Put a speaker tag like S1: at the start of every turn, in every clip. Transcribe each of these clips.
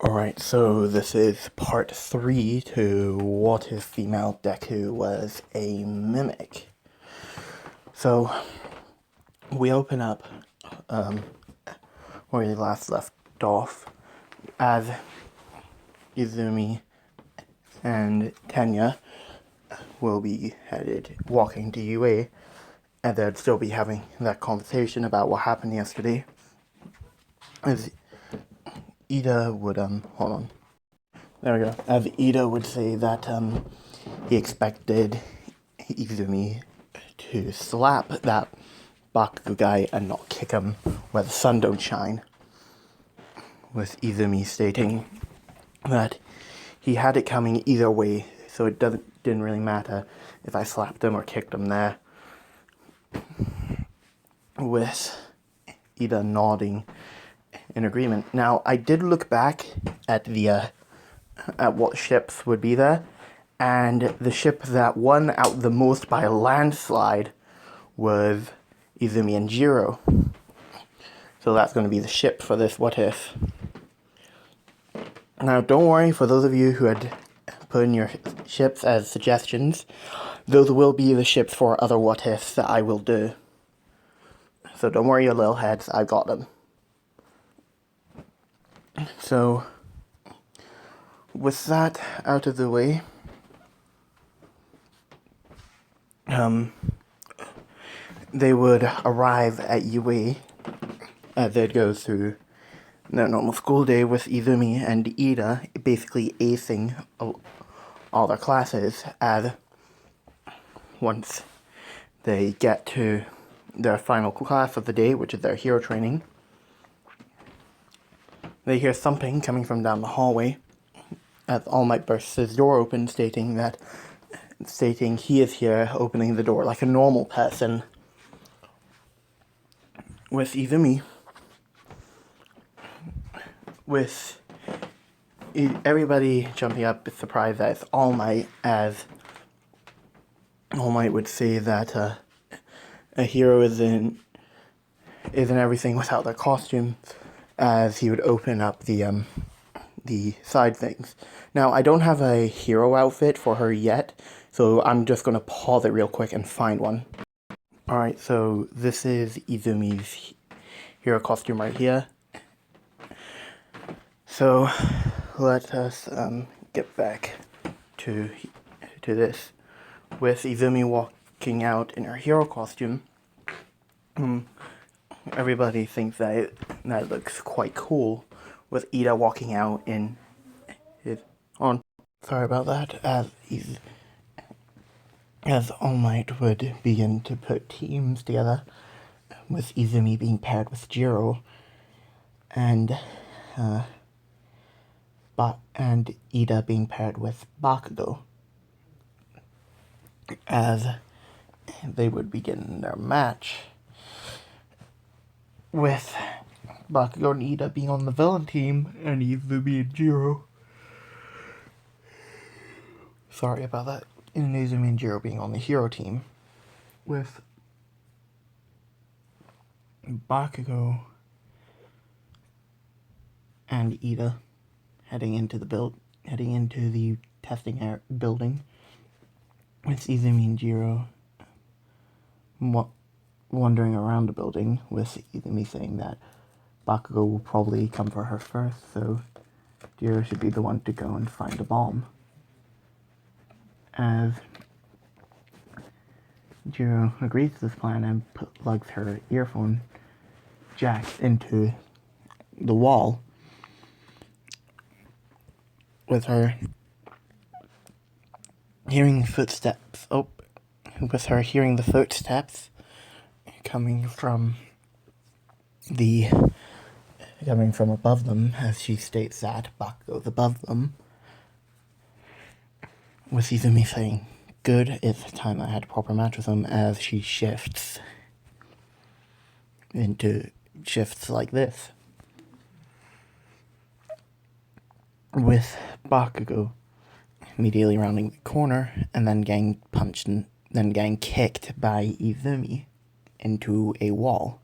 S1: Alright, so this is part 3 to what if female Deku was a mimic. So, we open up where we last left off as Izumi and Tenya will be walking to UA, and they'd still be having that conversation about what happened yesterday. As Ida would, hold on. There we go. As Ida would say that he expected Izumi to slap that Bakugo guy and not kick him where the sun don't shine. With Izumi stating that he had it coming either way, so it didn't really matter if I slapped him or kicked him there. With Ida nodding in agreement. Now, I did look back at at what ships would be there, and the ship that won out the most by a landslide was Izumi and Jiro. So that's going to be the ship for this what if. Now, don't worry, for those of you who had put in your ships as suggestions, those will be the ships for other what ifs that I will do. So don't worry, your little heads, I got them. So, with that out of the way, they would arrive at UA as they'd go through their normal school day with Izumi and Ida basically acing all their classes, as once they get to their final class of the day, which is their hero training, they hear thumping coming from down the hallway as All Might bursts his door open, stating he is here, opening the door like a normal person. With Izumi, with everybody jumping up, surprised as All Might would say that a hero isn't everything without their costume, as he would open up the side things. Now, I don't have a hero outfit for her yet, so I'm just going to pause it real quick and find one. Alright, so this is Izumi's hero costume right here. So, let us get back to this. With Izumi walking out in her hero costume, everybody thinks that that looks quite cool, with Ida walking out in his on. Sorry about that, as All Might would begin to put teams together, with Izumi being paired with Jiro, and Ida being paired with Bakugo, as they would begin their match, with Bakugo and Ida being on the villain team, and Izumi and Jiro. Sorry about that. And Izumi and Jiro being on the hero team, with Bakugo and Ida heading into the testing building, with Izumi and Jiro wandering around the building, with Izumi saying that Bakugo will probably come for her first, so Jiro should be the one to go and find a bomb. As Jiro agrees to this plan and plugs her earphone jack into the wall, with her hearing the footsteps coming from above them, as she states that Bakugo's above them, with Izumi saying, "Good, it's time I had a proper match with him," as she shifts like this, with Bakugo immediately rounding the corner and then getting punched and then getting kicked by Izumi into a wall.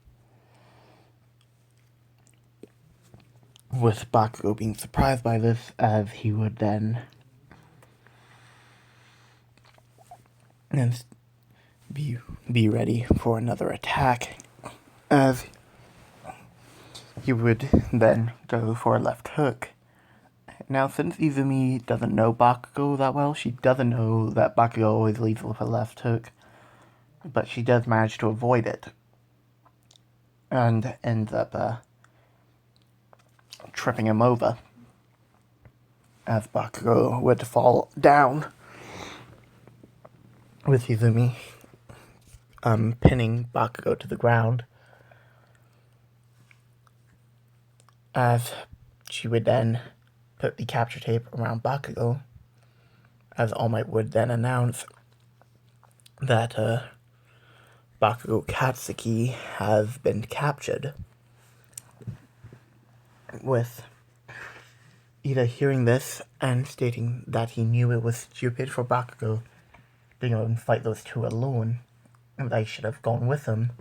S1: with Bakugo being surprised by this, as he would then be ready for another attack, as he would then go for a left hook. Now, since Izumi doesn't know Bakugo that well, she doesn't know that Bakugo always leads with a left hook, but she does manage to avoid it, and ends up tripping him over, as Bakugo would fall down, with Izumi pinning Bakugo to the ground, as she would then put the capture tape around Bakugo, as All Might would then announce that Bakugo Katsuki has been captured. With Ida hearing this and stating that he knew it was stupid for Bakugo being able to fight those two alone, and that he should have gone with him,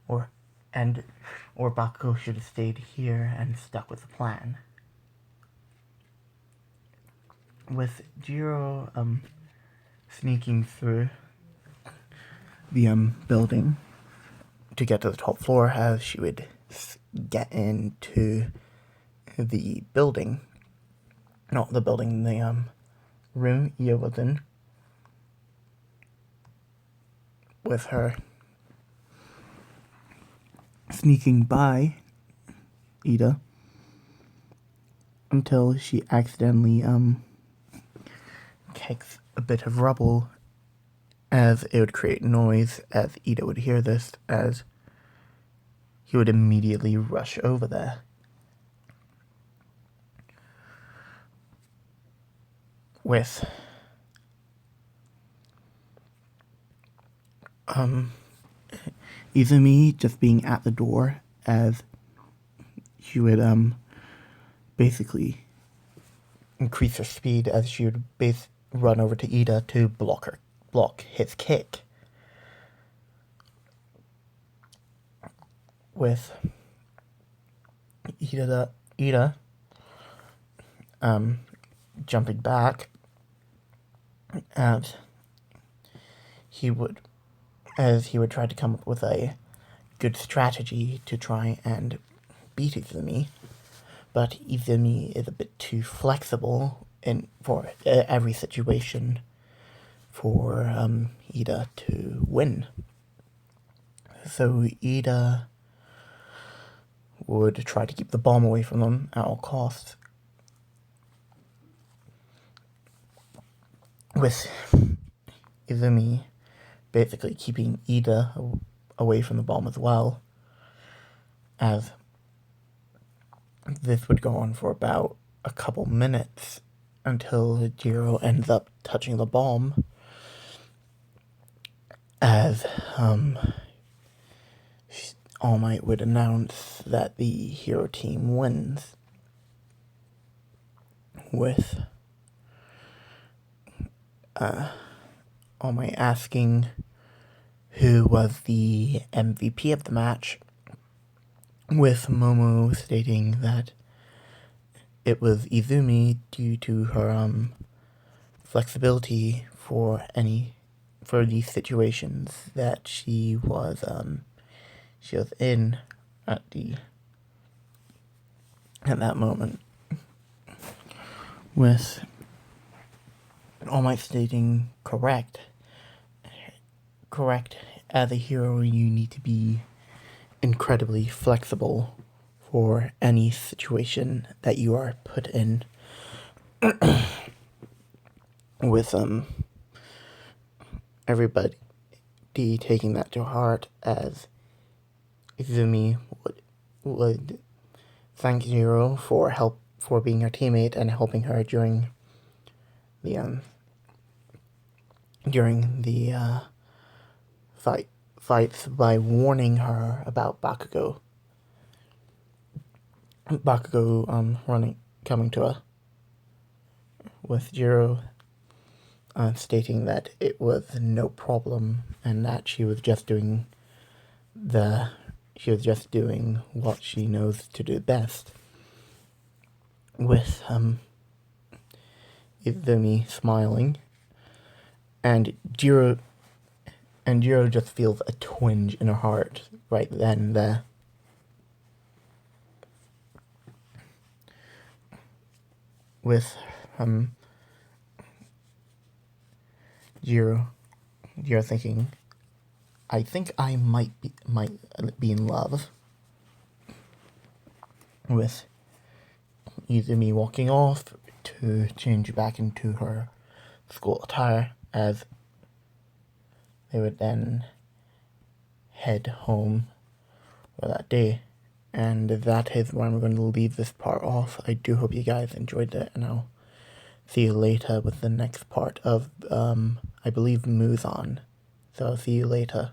S1: or Bakugo should have stayed here and stuck with the plan. With Jiro sneaking through the building to get to the top floor, as she would get into the building, not the building, the room Ida was in, with her sneaking by Ida until she accidentally kicks a bit of rubble, as it would create noise, as Ida would hear this, as he would immediately rush over there. With Izumi just being at the door, as she would basically increase her speed, as she would run over to Ida to block his kick. With Ida jumping back, as he would try to come up with a good strategy to try and beat Izumi, but Izumi is a bit too flexible for every situation for Ida to win. So Ida would try to keep the bomb away from them at all costs, with Izumi basically keeping Ida away from the bomb as well, as this would go on for about a couple minutes until Jiro ends up touching the bomb, as All Might would announce that the hero team wins, with All Might asking who was the MVP of the match, with Momo stating that it was Izumi due to her flexibility for these situations that she was in at that moment, with All Might stating correct. As a hero, you need to be incredibly flexible for any situation that you are put in. With everybody taking that to heart, as Izumi would thank Jiro for being her teammate and helping her during the fights by warning her about Bakugo coming to her, with Jiro stating that it was no problem and that she was just doing what she knows to do best. with Izumi smiling, and Jiro just feels a twinge in her heart right then and there. With Jiro thinking, I think I might be in love. With Izumi walking off to change back into her school attire, as they would then head home for that day. And that is where I'm going to leave this part off. I do hope you guys enjoyed it, and I'll see you later with the next part of, I believe, Muzan. So I'll see you later.